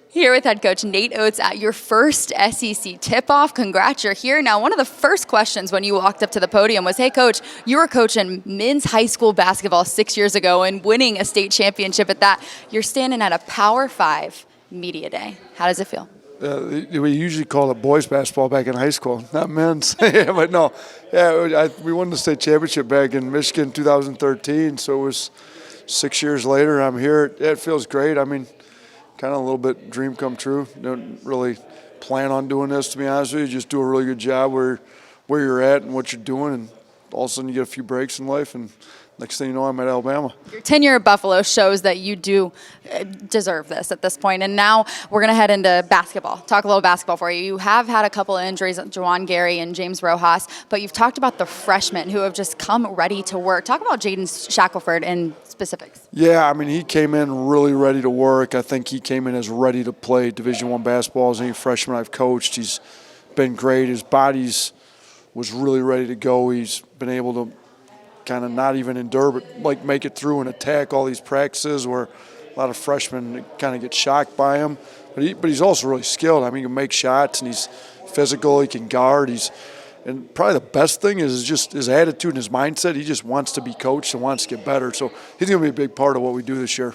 Here with head coach Nate Oats at your first SEC tip-off. Congrats, you're here. Now, one of the first questions when you walked up to the podium was, hey, coach, you were coaching men's high school basketball 6 years ago and winning a state championship at that. You're standing at a Power 5 media day. How does it feel? We usually call it boys basketball back in high school, not men's. Yeah, but no, we won the state championship back in Michigan in 2013, so it was 6 years later. I'm here. It feels great. I mean, kind of a little bit dream come true. Don't really plan on doing this, to be honest with you. Just do a really good job where you're at and what you're doing, and all of a sudden you get a few breaks in life, and next thing you know, I'm at Alabama. Your tenure at Buffalo shows that you do deserve this at this point. And now we're going to head into basketball. Talk a little basketball for you. You have had a couple of injuries, Juwan Gary and James Rojas, but you've talked about the freshmen who have just come ready to work. Talk about Jaden Shackelford in specifics. Yeah, I mean, he came in really ready to work. I think he came in as ready to play Division I basketball as any freshman I've coached. He's been great. His body's was really ready to go. He's been able to kind of not even endure, but like make it through and attack all these practices where a lot of freshmen kind of get shocked by him. But he's also really skilled. I mean, he can make shots and he's physical. He can guard. And probably the best thing is just his attitude and his mindset. He just wants to be coached and wants to get better. So he's going to be a big part of what we do this year.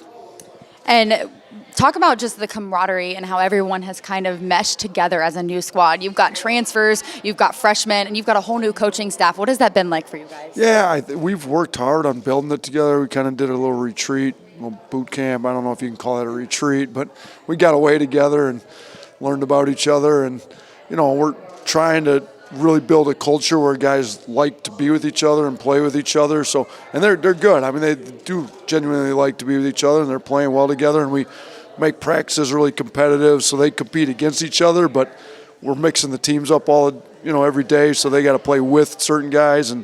And talk about just the camaraderie and how everyone has kind of meshed together as a new squad. You've got transfers, you've got freshmen, and you've got a whole new coaching staff. What has that been like for you guys? Yeah, we've worked hard on building it together. We kind of did a little retreat, a little boot camp. I don't know if you can call it a retreat, but we got away together and learned about each other. And, you know, we're trying to really build a culture where guys like to be with each other and play with each other. So, and they're good. I mean, they do genuinely like to be with each other, and they're playing well together. And we make practices really competitive, so they compete against each other. But we're mixing the teams up every day, so they got to play with certain guys and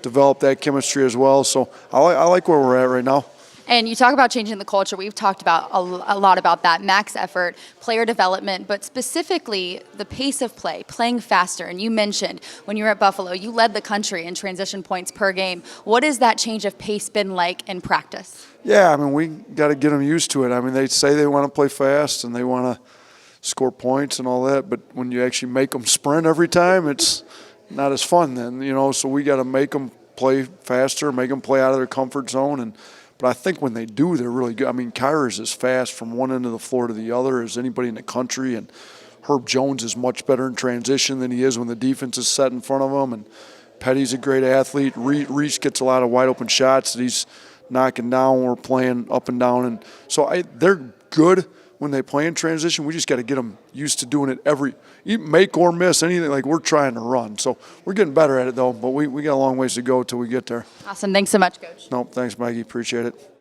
develop that chemistry as well. So I like where we're at right now. And you talk about changing the culture. We've talked about a lot about that, max effort, player development, but specifically the pace of play, playing faster. And you mentioned when you were at Buffalo, you led the country in transition points per game. What has that change of pace been like in practice? Yeah, I mean, we got to get them used to it. I mean, they say they want to play fast and they want to score points and all that, but when you actually make them sprint every time, it's not as fun then, so we got to make them play faster, make them play out of their comfort zone. But I think when they do, they're really good. I mean, Kyra is as fast from one end of the floor to the other as anybody in the country, and Herb Jones is much better in transition than he is when the defense is set in front of him, and Petty's a great athlete. Reese gets a lot of wide-open shots that he's knocking down when we're playing up and down. And so they're good when they play in transition. We just got to get them used to doing it make or miss, anything like we're trying to run. So we're getting better at it, though, but we got a long ways to go till we get there. Awesome. Thanks so much, Coach. No, thanks, Maggie. Appreciate it.